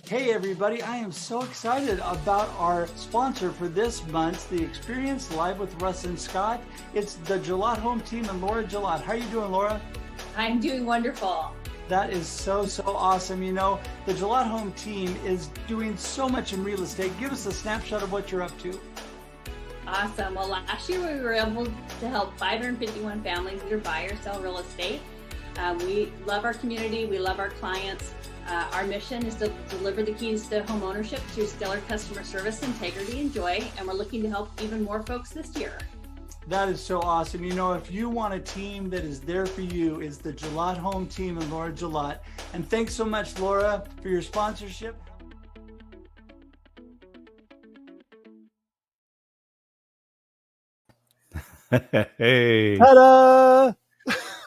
Hey everybody, I am so excited about our sponsor for this month, the Experience Live with Russ and Scott. It's the Gillette Home Team and Laura Gillette. How are you doing, Laura? I'm doing wonderful. That is so awesome. You know, the Gillette Home Team is doing so much in real estate. Give us a snapshot of what you're up to. Awesome. Well, last year we were able to help 551 families either buy or sell real estate. We love our community. We love our clients. Our mission is to deliver the keys to home ownership through stellar customer service, integrity, and joy. And we're looking to help even more folks this year. That is so awesome. You know, if you want a team that is there for you, it's the Gillette Home Team and Laura Gillette. And thanks so much, Laura, for your sponsorship. Hey. Ta-da!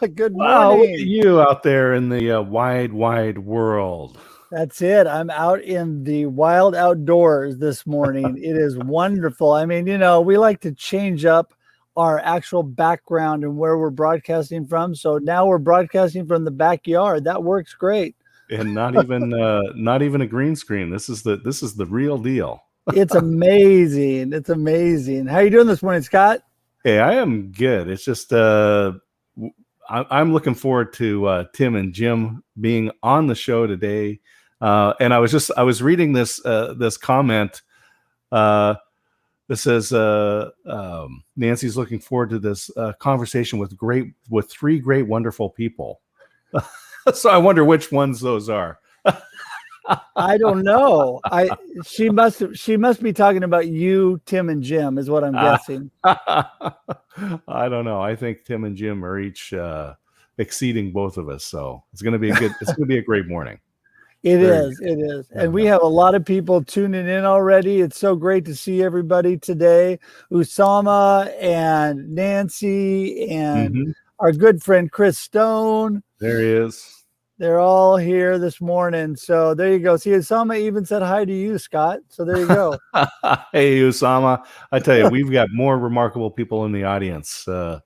Good morning. Wow, look at you out there in the wide world. That's it. I'm out in the wild outdoors this morning. It is wonderful. I mean, you know, we like to change up our actual background and where we're broadcasting from. So now we're broadcasting from the backyard. That works great. And not even a green screen. This is the real deal. It's amazing. It's amazing. How are you doing this morning, Scott? Hey, I am good. It's just I'm looking forward to Tim and Jim being on the show today. And I was reading this comment that says Nancy's looking forward to this conversation with three great, wonderful people. So I wonder which ones those are. I don't know. She must be talking about you, Tim, and Jim, is what I'm guessing. I don't know. I think Tim and Jim are each exceeding both of us, so it's going to be a great morning. It is. And we have a lot of people tuning in already. It's so great to see everybody today. Usama and Nancy and our good friend Chris Stone. There he is. They're all here this morning. So there you go. See, Usama even said hi to you, Scott. So there you go. Hey, Usama. I tell you, we've got more remarkable people in the audience. So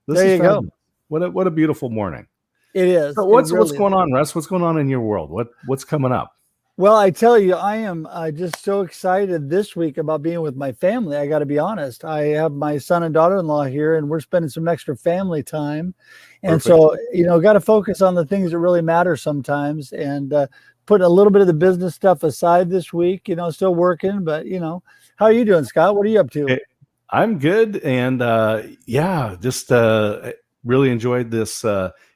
this there is you fun. go. What a beautiful morning. It is. So what's going on, Russ? What's going on in your world? What's coming up? Well, I tell you, I am just so excited this week about being with my family. I got to be honest. I have my son and daughter-in-law here, and we're spending some extra family time. And Perfect. So, you know, got to focus on the things that really matter sometimes, and put a little bit of the business stuff aside this week. You know, still working, but you know, how are you doing, Scott? What are you up to? Hey, I'm good, and just really enjoyed this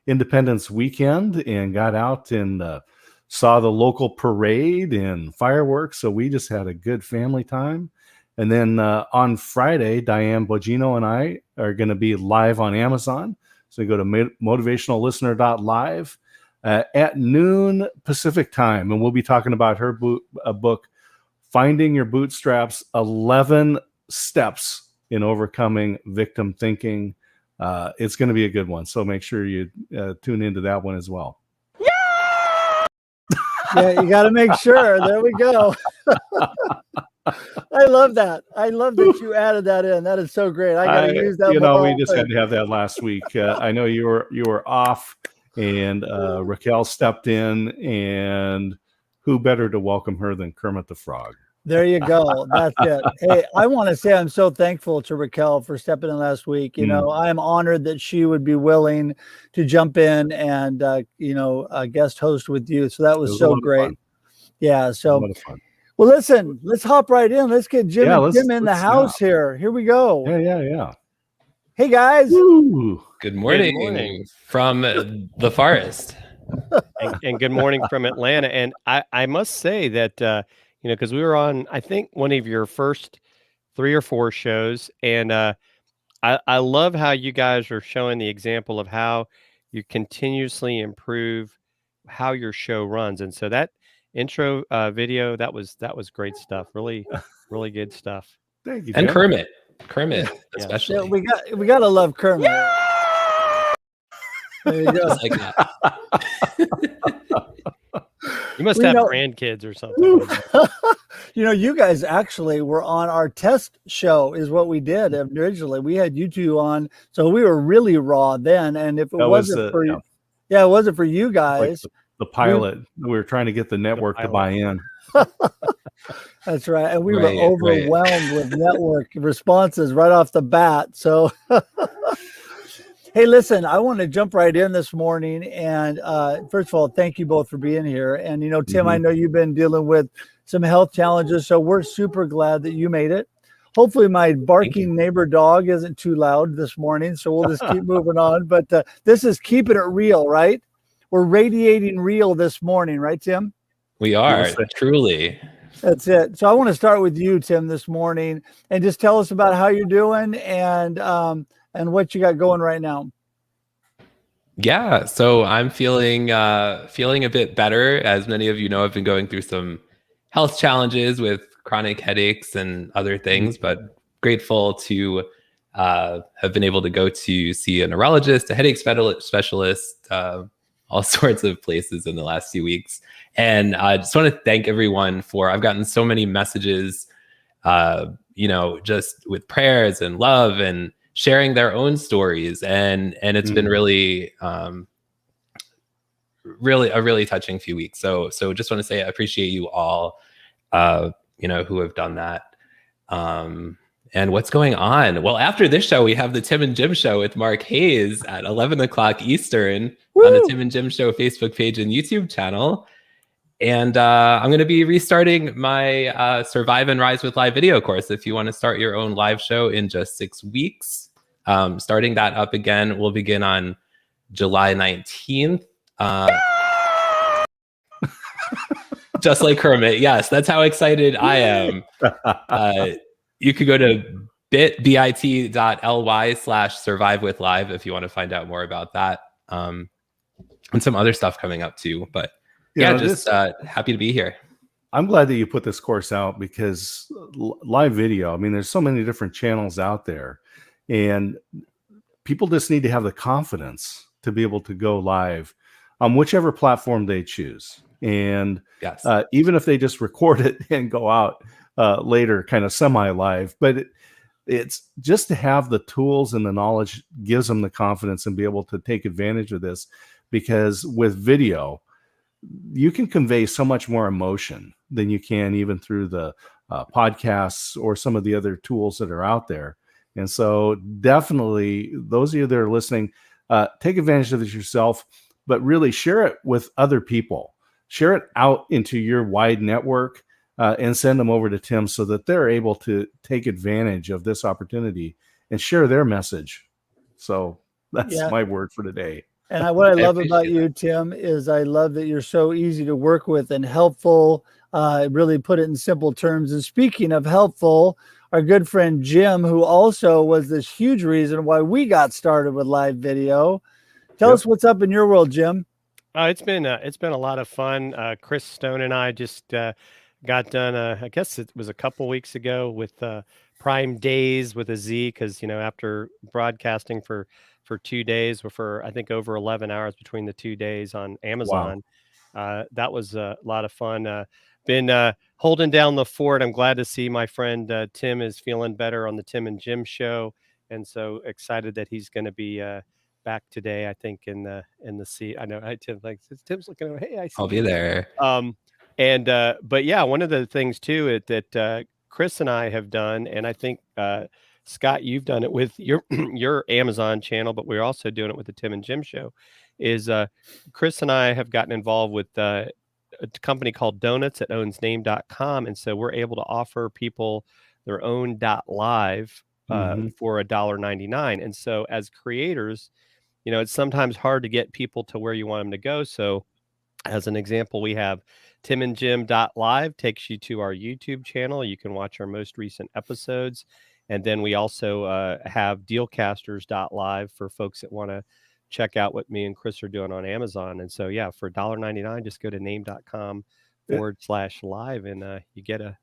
Independence weekend, and got out and saw the local parade and fireworks. So we just had a good family time. And then on Friday, Diane Bogino and I are going to be live on Amazon. So go to motivationallistener.live at noon Pacific time. And we'll be talking about her book, Finding Your Bootstraps, 11 Steps in Overcoming Victim Thinking. It's going to be a good one. So make sure you tune into that one as well. Yeah, you got to make sure. There we go. I love that. I love that you added that in. That is so great. I got to use that. You know, we just had to have that last week. I know you were off, and Raquel stepped in, and who better to welcome her than Kermit the Frog? There you go. That's it. Hey, I want to say I'm so thankful to Raquel for stepping in last week. You know, I'm honored that she would be willing to jump in and, guest host with you. So that was so great. Yeah. So, a lot of fun. Well, listen, let's hop right in. Let's get Jim and Tim in the house here. Here we go. Yeah. Hey, guys. Woo. Good morning from the forest. and good morning from Atlanta. And I must say that, because we were on, I think, one of your first 3 or 4 shows. And I love how you guys are showing the example of how you continuously improve how your show runs. And so that intro video, that was great stuff. Really, really good stuff. Thank you, and Jim. Kermit especially. Yeah, we gotta love Kermit. Yeah! There you go. Just like that. You must have grandkids or something. You guys actually were on our test show is what we did originally. We had you two on, so we were really raw then. And if it wasn't for you, it wasn't for you guys. Like the pilot, we were trying to get the network to buy in. That's right. And we were overwhelmed with network responses right off the bat. So hey, listen, I want to jump right in this morning. And first of all, thank you both for being here. And, Tim, I know you've been dealing with some health challenges, so we're super glad that you made it. Hopefully my barking neighbor dog isn't too loud this morning, so we'll just keep moving on. But this is keeping it real, right? We're radiating real this morning, right, Tim? We are, truly. That's it. So I want to start with you, Tim, this morning, and just tell us about how you're doing and what you got going right now. Yeah, so I'm feeling a bit better. As many of you know, I've been going through some health challenges with chronic headaches and other things, but grateful to have been able to go to see a neurologist, a headache specialist, all sorts of places in the last few weeks. And I just want to thank everyone I've gotten so many messages, just with prayers and love and sharing their own stories. And it's been really, really a really touching few weeks. So just want to say I appreciate you all, who have done that. And what's going on? Well, after this show, we have the Tim and Jim show with Mark Hayes at 11 o'clock Eastern on the Tim and Jim show Facebook page and YouTube channel. And I'm going to be restarting my Survive and Rise with Live video course. If you want to start your own live show in just 6 weeks, starting that up again, we'll begin on July 19th. Just like Kermit. Yes, that's how excited I am. You could go to bit.ly/survive with live if you want to find out more about that. And some other stuff coming up too. But happy to be here. I'm glad that you put this course out because live video, I mean, there's so many different channels out there and people just need to have the confidence to be able to go live on whichever platform they choose. And even if they just record it and go out later, kind of semi-live, but it's just to have the tools and the knowledge gives them the confidence and be able to take advantage of this, because with video, you can convey so much more emotion than you can even through the podcasts or some of the other tools that are out there. And so definitely those of you that are listening, take advantage of this yourself, but really share it with other people. Share it out into your wide network and send them over to Tim so that they're able to take advantage of this opportunity and share their message. So that's my word for today. And what I love about you, Tim, is I love that you're so easy to work with and helpful. Really put it in simple terms. And speaking of helpful, our good friend Jim, who also was this huge reason why we got started with live video. Tell us what's up in your world, Jim. It's been a lot of fun. Chris Stone and I just got done. I guess it was a couple weeks ago with Prime Days with a Z, because after broadcasting for 2 days, or for I think over 11 hours between the 2 days on Amazon, that was a lot of fun. Been holding down the fort. I'm glad to see my friend Tim is feeling better on the Tim and Jim show, and so excited that he's going to be back today. I think in the seat. I know. Tim's looking over. Hey, I see. I'll be there. And but yeah, one of the things too that Chris and I have done, and I think Scott, you've done it with your your Amazon channel, but we're also doing it with the Tim and Jim Show. Is Chris and I have gotten involved with a company called Donuts that owns name.com, and so we're able to offer people their own .live for $1.99. And so as creators, you know, it's sometimes hard to get people to where you want them to go. So as an example, we have timandjim.live takes you to our YouTube channel. You can watch our most recent episodes. And then we also have dealcasters.live for folks that want to check out what me and Chris are doing on Amazon. And so, yeah, for $1.99, just go to name.com/live and you get a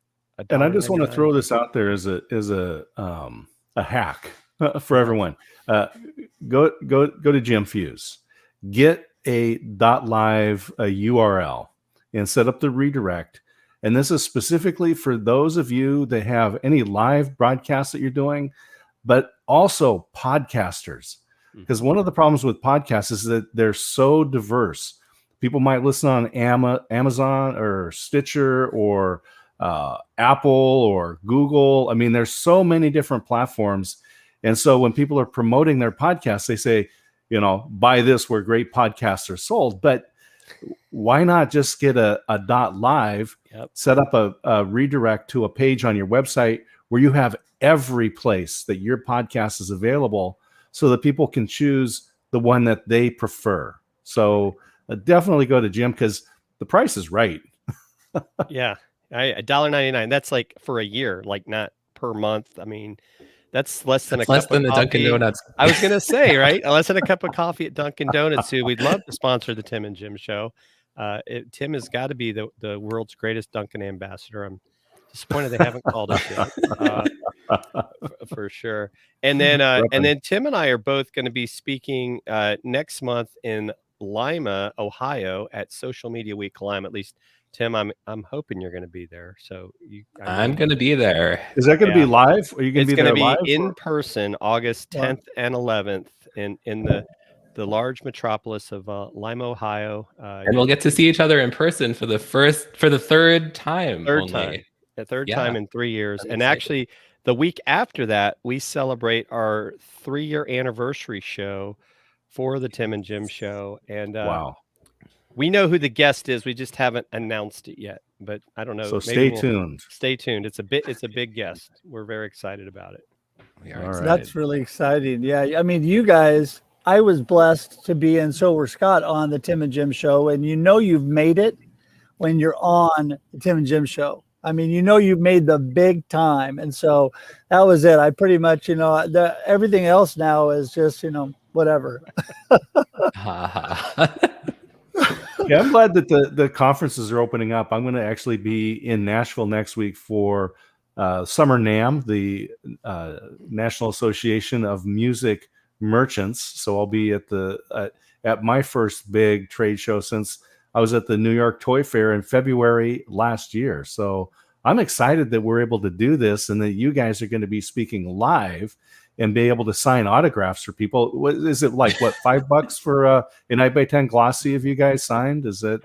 And I just want to throw this out there as a hack for everyone. Go to Jim Fuhs, get a .live URL and set up the redirect. And this is specifically for those of you that have any live broadcasts that you're doing, but also podcasters. Because one of the problems with podcasts is that they're so diverse. People might listen on Amazon or Stitcher or Apple or Google. I mean, there's so many different platforms. And so when people are promoting their podcasts, they say, you know, buy this where great podcasts are sold. But why not just get a .live, set up a redirect to a page on your website where you have every place that your podcast is available so that people can choose the one that they prefer. So definitely go to Jim because the price is right. Yeah. $1.99. That's like for a year, like not per month. I mean, that's less than less than the Dunkin' Donuts. I was going to say, right? Less than a cup of coffee at Dunkin' Donuts, who we'd love to sponsor the Tim and Jim Show. Tim has got to be the world's greatest Dunkin' ambassador. I'm disappointed they haven't called us yet, for sure. And then Tim and I are both going to be speaking next month in Lima, Ohio, at Social Media Week Lima. At least, Tim, I'm hoping you're going to be there. So I'm going to be there. Is that going to be live? Are you going to be there live? It's going to be in person, August 10th and 11th in the large metropolis of Lima, Ohio. And we'll get to see each other in person for the third time. The third time in 3 years. And actually, the week after that, we celebrate our 3-year anniversary show for the Tim and Jim Show. And wow. We know who the guest is. We just haven't announced it yet, but I don't know. So stay tuned. Stay tuned. It's a big guest. We're very excited about it. We are excited. That's really exciting. Yeah. I mean, you guys, I was blessed to be, and so were Scott, on the Tim and Jim Show. And you know you've made it when you're on the Tim and Jim Show. I mean, you know you've made the big time. And so that was it. I pretty much, you know, everything else now is just, you know, whatever. Yeah, I'm glad that the conferences are opening up. I'm going to actually be in Nashville next week for Summer NAMM, the National Association of Music Merchants. So I'll be at my first big trade show since I was at the New York Toy Fair in February last year. So I'm excited that we're able to do this and that you guys are going to be speaking live and be able to sign autographs for people. What is it like? What, $5 for an 8x10 glossy? Have you guys signed? Is it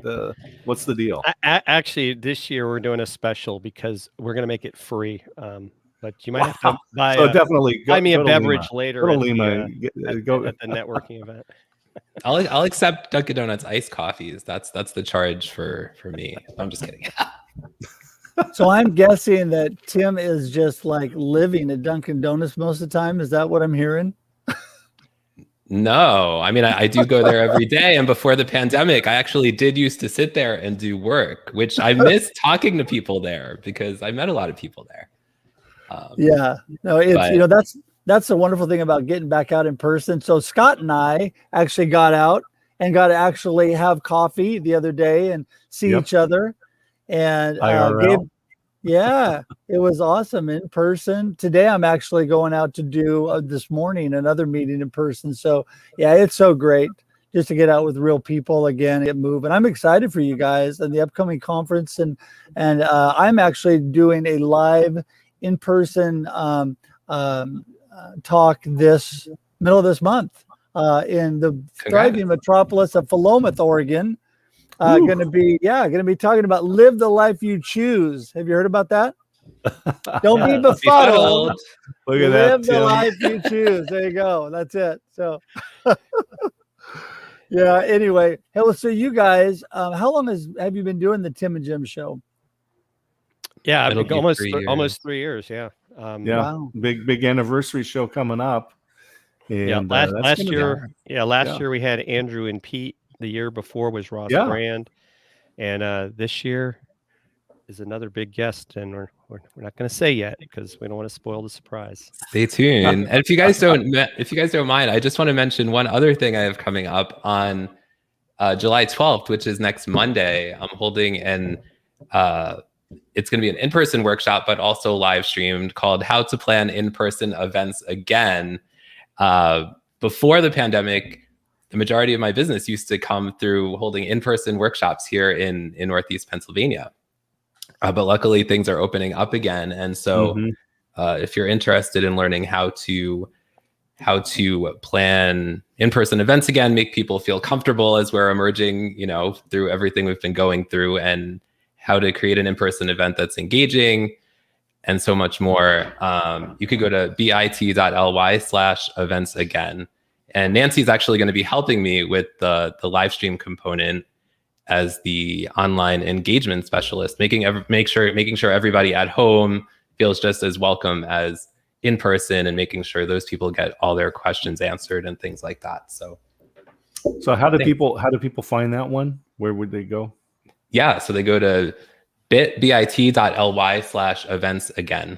what's the deal? Actually, this year we're doing a special because we're going to make it free. But you might have to buy. So definitely buy me a beverage later at the networking event. I'll accept Dunkin' Donuts iced coffees. That's the charge for me. I'm just kidding. So I'm guessing that Tim is just like living at Dunkin' Donuts most of the time. Is that what I'm hearing? No, I mean, I do go there every day. And before the pandemic, I actually did used to sit there and do work, which I miss talking to people there because I met a lot of people there. Yeah, no, it's, you know, that's the wonderful thing about getting back out in person. So Scott and I actually got out and got to actually have coffee the other day and see each other. And yeah, it was awesome in person. Today, I'm actually going out to do this morning another meeting in person. So yeah, it's so great just to get out with real people again, get moving. I'm excited for you guys and the upcoming conference. And I'm actually doing a live in-person talk this middle of this month in the thriving metropolis of Philomath, Oregon. Going to be talking about live the life you choose. Have you heard about that? Don't be befuddled. Look at live that, the Tim. life you choose. There you go. That's it. So, yeah. Anyway, hey, well, so you guys, how long have you been doing the Tim and Jim show? Yeah, It'll be almost 3 years. Yeah. Yeah, Wow. big anniversary show coming up. And last year we had Andrew and Pete. The year before was Ross Brand, and this year is another big guest, and we're not going to say yet because we don't want to spoil the surprise. Stay tuned. And if you guys don't mind, I just want to mention one other thing I have coming up on July 12th, which is next Monday. I'm holding it's going to be an in-person workshop, but also live streamed, called How to Plan In-Person Events Again. Before the pandemic, the majority of my business used to come through holding in-person workshops here in Northeast Pennsylvania. But luckily things are opening up again. And so if you're interested in learning how to plan in-person events again, make people feel comfortable as we're emerging, through everything we've been going through, and how to create an in-person event that's engaging and so much more, you could go to bit.ly/events again. And Nancy's actually going to be helping me with the live stream component as the online engagement specialist, making sure everybody at home feels just as welcome as in person, and making sure those people get all their questions answered and things like that. So how do people find that one? Where would they go? Yeah, so they go to bit.ly/events again.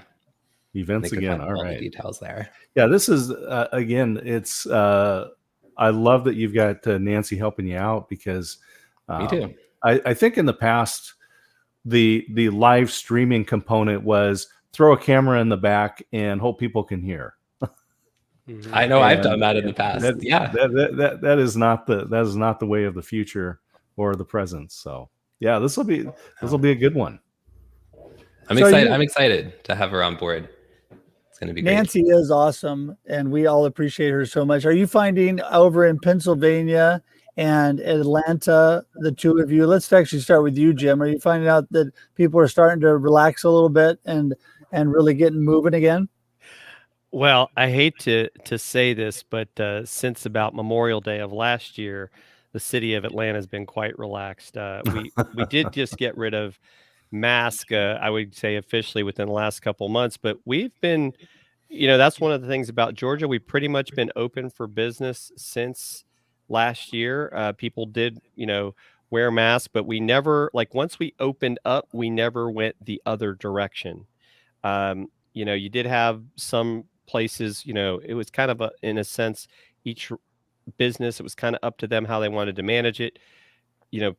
Events again. All right. The details there. Yeah, this is again. It's I love that you've got Nancy helping you out, because me too. I think in the past the live streaming component was throw a camera in the back and hope people can hear. I know, I've done that in the past. That is not the way of the future or the present. So yeah, this will be a good one. I'm excited to have her on board. It's going to be great. Nancy is awesome, and we all appreciate her so much. Are you finding over in Pennsylvania and Atlanta, the two of you, let's actually start with you, Jim. Are you finding out that people are starting to relax a little bit and really getting moving again? Well, I hate to say this, but since about Memorial Day of last year, the city of Atlanta has been quite relaxed. We did just get rid of masks, I would say officially within the last couple of months, but we've been, that's one of the things about Georgia. We've pretty much been open for business since last year. People did, wear masks, but we never, once we opened up, we never went the other direction. You did have some places, it was kind of in a sense, each business, it was kind of up to them how they wanted to manage it.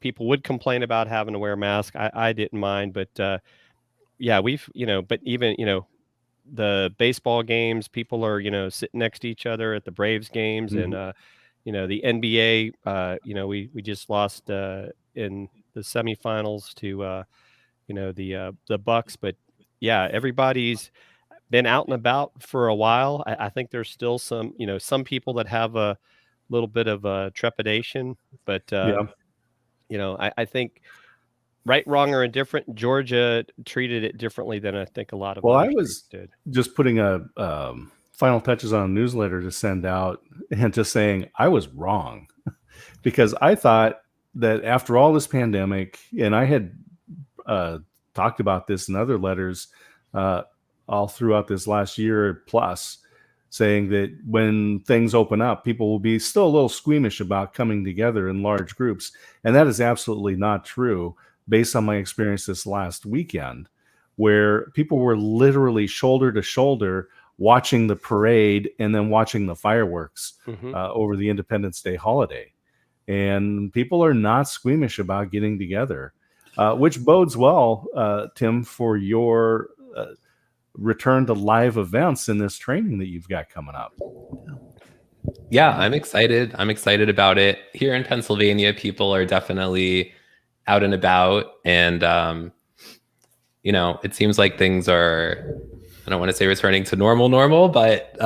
People would complain about having to wear a mask. I didn't mind, but we've, but even, the baseball games, people are, sitting next to each other at the Braves games. And, the NBA, we just lost in the semifinals to, the Bucks. But yeah, everybody's been out and about for a while. I think there's still some, some people that have a little bit of trepidation, but I think right, wrong, or indifferent, Georgia treated it differently than I think a lot of I was did. Just putting a final touches on a newsletter to send out and just saying I was wrong, because I thought that after all this pandemic, and I had talked about this in other letters all throughout this last year plus, saying that when things open up, people will be still a little squeamish about coming together in large groups. And that is absolutely not true based on my experience this last weekend, where people were literally shoulder to shoulder watching the parade and then watching the fireworks over the Independence Day holiday. And people are not squeamish about getting together, which bodes well, Tim, for your return to live events in this training that you've got coming up. Yeah, I'm excited. I'm excited about it. Here in Pennsylvania, people are definitely out and about, and it seems like things are, I don't want to say returning to normal, but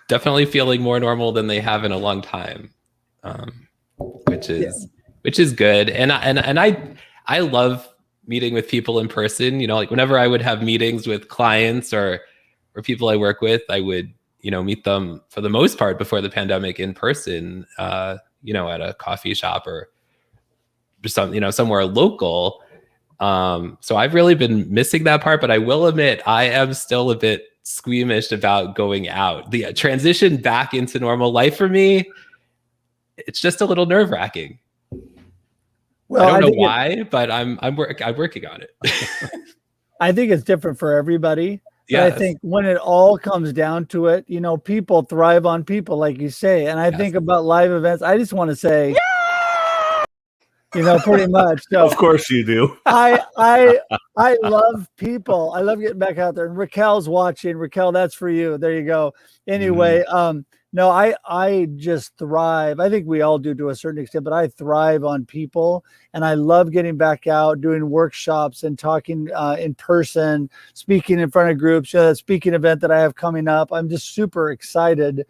definitely feeling more normal than they have in a long time, which is which is good. And I love meeting with people in person. You know, like whenever I would have meetings with clients or people I work with, I would, you know, meet them for the most part before the pandemic in person, you know, at a coffee shop or some, you know, somewhere local. So I've really been missing that part, but I will admit I am still a bit squeamish about going out. The transition back into normal life for me, it's just a little nerve-wracking. Well, I don't know why, but I'm working on it. I think it's different for everybody. Yeah, I think when it all comes down to it, you know, people thrive on people, like you say. And I think about live events. I just want to say, you know, pretty much. So of course you do. I love people. I love getting back out there. And Raquel's watching. Raquel, that's for you. There you go. Anyway, no, I just thrive. I think we all do to a certain extent, but I thrive on people, and I love getting back out, doing workshops and talking in person, speaking in front of groups. That speaking event that I have coming up, I'm just super excited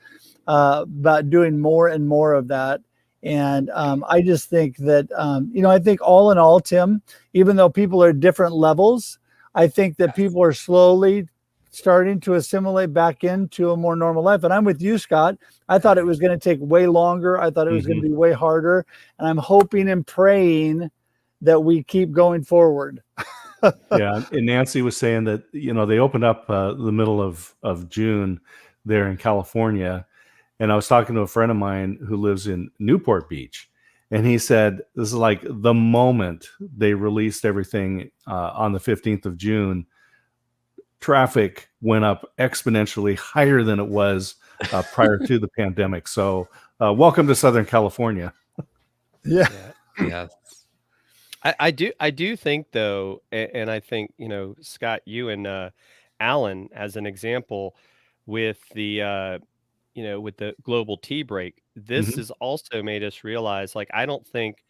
about doing more and more of that. And I just think that, you know, I think all in all, Tim, even though people are at different levels, I think that people are slowly starting to assimilate back into a more normal life. And I'm with you, Scott. I thought it was going to take way longer. I thought it was going to be way harder. And I'm hoping and praying that we keep going forward. Yeah. And Nancy was saying that, you know, they opened up the middle of June there in California. And I was talking to a friend of mine who lives in Newport Beach. And he said, this is like the moment they released everything on the 15th of June, traffic went up exponentially higher than it was prior to the pandemic. So welcome to Southern California. Yeah. I do think though, and I think, you know, Scott, you and Alan, as an example, with the you know, with the global tea break, this has also made us realize, like, I don't think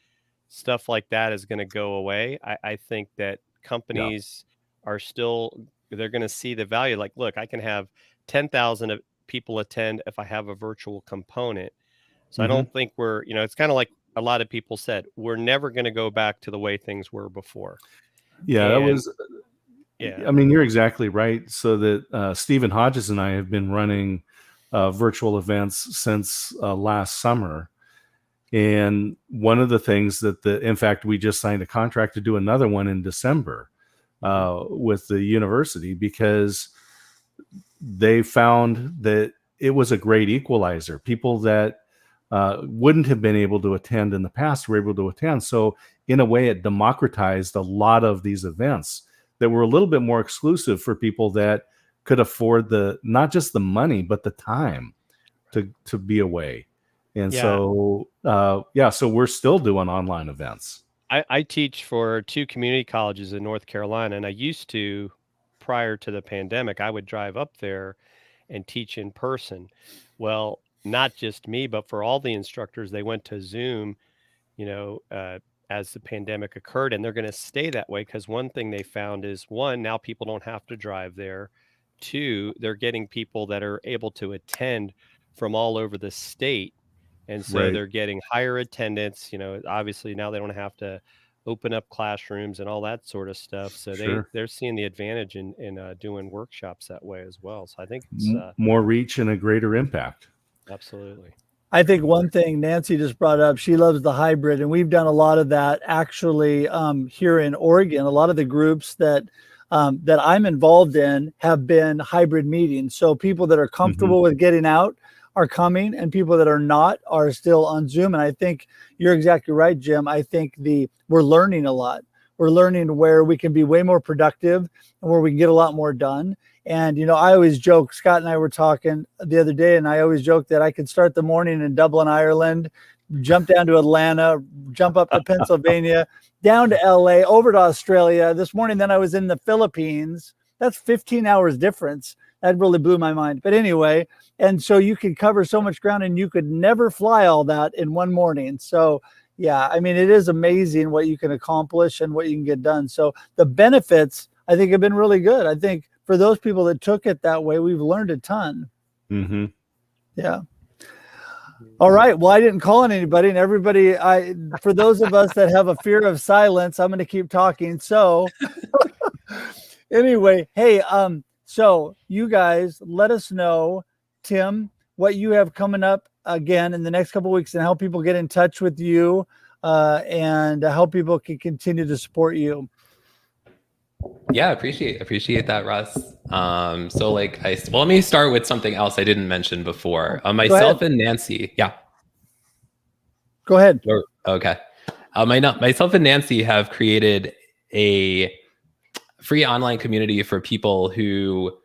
stuff like that is going to go away. I think that companies are still, they're going to see the value. Like, look, I can have 10,000 people attend if I have a virtual component. So I don't think we're, you know, it's kind of like a lot of people said, we're never going to go back to the way things were before. Yeah, And, that was, I mean, you're exactly right. So that Stephen Hodges and I have been running virtual events since last summer. And one of the things that in fact, we just signed a contract to do another one in December with the university, because they found that it was a great equalizer. People that wouldn't have been able to attend in the past were able to attend. So in a way, it democratized a lot of these events that were a little bit more exclusive for people that could afford not just the money, but the time to be away. And so we're still doing online events. I teach for 2 community colleges in North Carolina, and I used to, prior to the pandemic, I would drive up there and teach in person. Well, not just me, but for all the instructors, they went to Zoom, you know, as the pandemic occurred, and they're going to stay that way, because one thing they found is, one, now people don't have to drive there. 2, they're getting people that are able to attend from all over the state. And so they're getting higher attendance. You know, obviously now they don't have to open up classrooms and all that sort of stuff. So they're seeing the advantage in doing workshops that way as well. So I think it's more reach and a greater impact. Absolutely. I think one thing Nancy just brought up, she loves the hybrid, and we've done a lot of that actually here in Oregon. A lot of the groups that I'm involved in have been hybrid meetings. So people that are comfortable with getting out are coming, and people that are not are still on Zoom. And I think you're exactly right, Jim. I think we're learning a lot. We're learning where we can be way more productive and where we can get a lot more done. And, you know, I always joke, Scott and I were talking the other day, and I always joke that I could start the morning in Dublin, Ireland, jump down to Atlanta, jump up to Pennsylvania, down to LA, over to Australia. This morning, then I was in the Philippines. That's 15 hours difference. That really blew my mind. But anyway, and so you could cover so much ground, and you could never fly all that in one morning. So yeah, I mean, it is amazing what you can accomplish and what you can get done. So the benefits, I think, have been really good. I think for those people that took it that way, we've learned a ton. Mm-hmm. Yeah. All right. Well, I didn't call on anybody, and everybody, for those of us that have a fear of silence, I'm going to keep talking. So anyway, hey, so you guys let us know, Tim, what you have coming up again in the next couple of weeks and how people get in touch with you, and how people can continue to support you. Yeah, appreciate that, Russ. So like let me start with something else I didn't mention before. Myself and Nancy. Yeah. Go ahead. Okay. Myself and Nancy have created a free online community for people who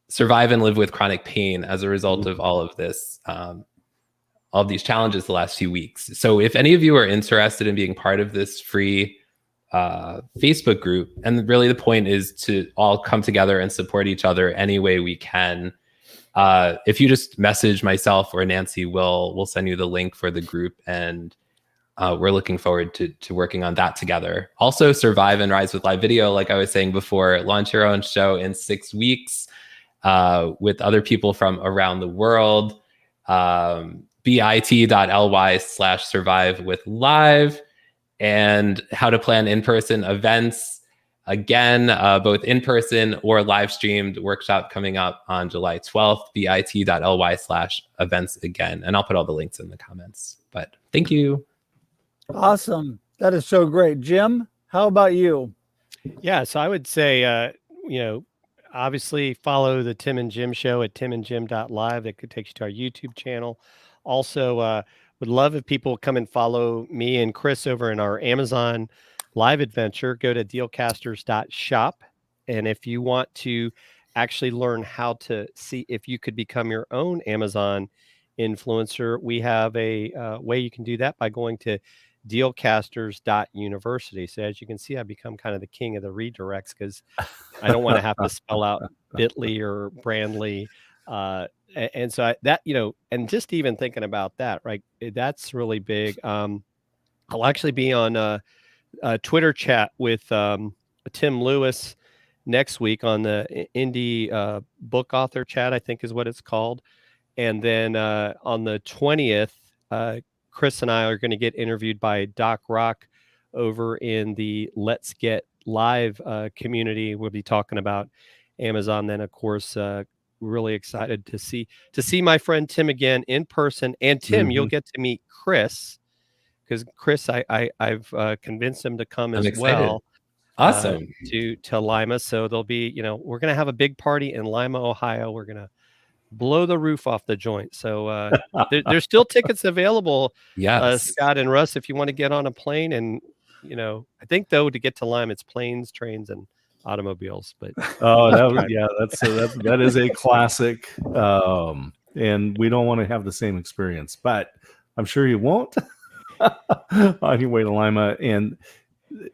survive and live with chronic pain as a result of all of this, all of these challenges the last few weeks. So if any of you are interested in being part of this free Facebook group, and really the point is to all come together and support each other any way we can. If you just message myself or Nancy, we'll send you the link for the group, and we're looking forward to working on that together. Also, Survive and Rise with Live Video, like I was saying before, launch your own show in 6 weeks with other people from around the world. bit.ly/survive with live. And how to plan in-person events. Again, both in-person or live streamed workshop coming up on July 12th, bit.ly/events again. And I'll put all the links in the comments, but thank you. Awesome. That is so great. Jim, how about you? Yeah. So I would say, obviously follow the Tim and Jim show at timandjim.live. That could take you to our YouTube channel. Also, would love if people come and follow me and Chris over in our Amazon live adventure. Go to dealcasters.shop. And if you want to actually learn how to see if you could become your own Amazon influencer, we have a way you can do that by going to dealcasters.university. So as you can see, I've become kind of the king of the redirects because I don't want to have to spell out Bitly or Brandly. And so that, and just even thinking about that, right, that's really big. I'll actually be on a Twitter chat with Tim Lewis next week on the indie book author chat, I think is what it's called. And then on the 20th, Chris and I are going to get interviewed by Doc Rock over in the Let's Get Live community. We'll be talking about Amazon. Then, of course, really excited to see my friend Tim again in person. And Tim, you'll get to meet Chris, because Chris, I've convinced him to come as well. Awesome. To Lima. So there'll be, we're going to have a big party in Lima, Ohio. We're going to blow the roof off the joint. So there's still tickets available. Yes. Scott and Russ, if you want to get on a plane. And, I think though, to get to Lima, it's planes, trains, and automobiles. But that is a classic. And we don't want to have the same experience, but I'm sure you won't on your way to Lima. And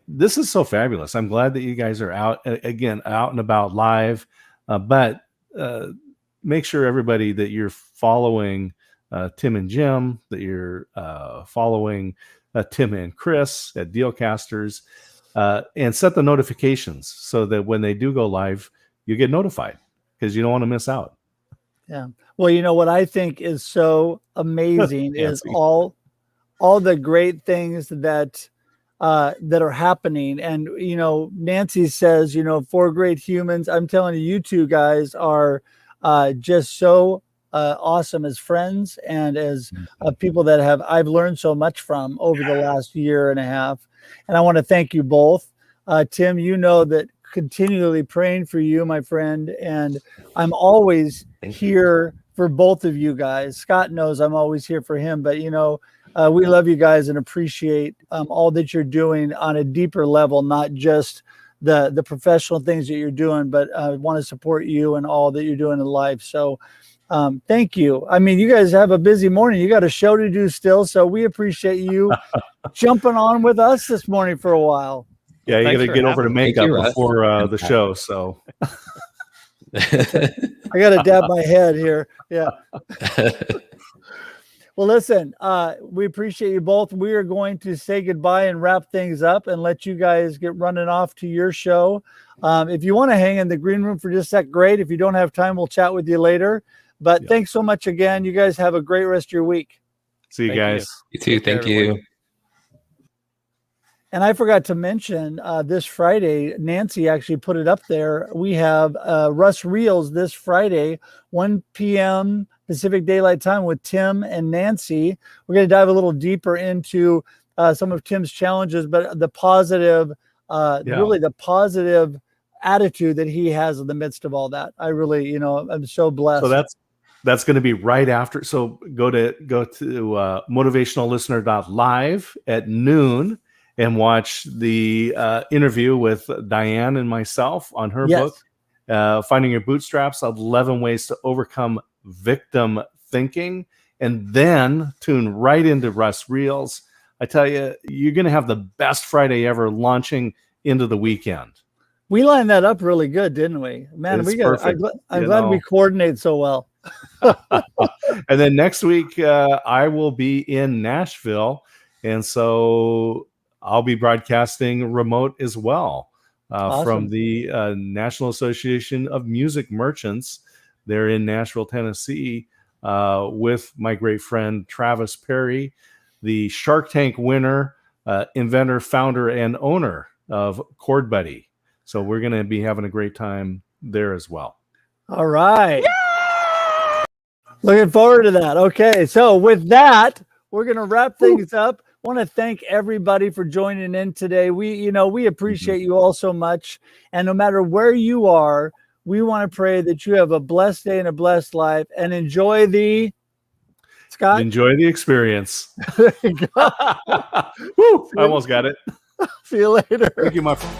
this is so fabulous. I'm glad that you guys are out and about live, but make sure everybody that you're following Tim and Jim, that you're following Tim and Chris at Dealcasters, and set the notifications so that when they do go live, you get notified, because you don't want to miss out. Yeah. Well, what I think is so amazing is all the great things that are happening. And, Nancy says, 4 great humans. I'm telling you, you two guys are just so awesome as friends and as people that I've learned so much from over the last year and a half. And I want to thank you both. Tim, that continually praying for you, my friend. And I'm always here for both of you guys. Scott knows I'm always here for him, but we love you guys and appreciate all that you're doing on a deeper level, not just the professional things that you're doing, but I want to support you and all that you're doing in life. So thank you. I mean, you guys have a busy morning. You got a show to do still. So we appreciate you jumping on with us this morning for a while. Yeah, you got to get over to makeup before the show. So I got to dab my head here. Yeah. Well, listen, we appreciate you both. We are going to say goodbye and wrap things up and let you guys get running off to your show. If you want to hang in the green room for just a sec, great. If you don't have time, we'll chat with you later. But thanks so much again. You guys have a great rest of your week. See you Thank you. guys. You too. Take care, Thank you. everyone. And I forgot to mention this Friday, Nancy actually put it up there. We have Russ Reels this Friday, 1 p.m. Pacific Daylight Time with Tim and Nancy. We're going to dive a little deeper into some of Tim's challenges, but the positive, really the positive attitude that he has in the midst of all that. I really, you know, I'm so blessed. So that's going to be right after. So go to motivationallistener.live at noon and watch the interview with Diane and myself on her book, Finding Your Bootstraps, 11 Ways to Overcome Victim Thinking. And then tune right into Russ Reels. I tell you, you're going to have the best Friday ever launching into the weekend. We lined that up really good, didn't we? Man, It's we got. perfect. I'm glad we coordinate so well. And then next week, I will be in Nashville. And so I'll be broadcasting remote as well Awesome. from the National Association of Music Merchants. They're in Nashville, Tennessee, with my great friend Travis Perry, the Shark Tank winner, inventor, founder, and owner of Chord Buddy. So we're going to be having a great time there as well. All right. Looking forward to that. Okay. So with that, we're going to wrap things up. I want to thank everybody for joining in today. We appreciate you all so much. And no matter where you are, we want to pray that you have a blessed day and a blessed life and enjoy the Enjoy the experience. There you go. Woo, I almost got it. See you later. Thank you, my friend.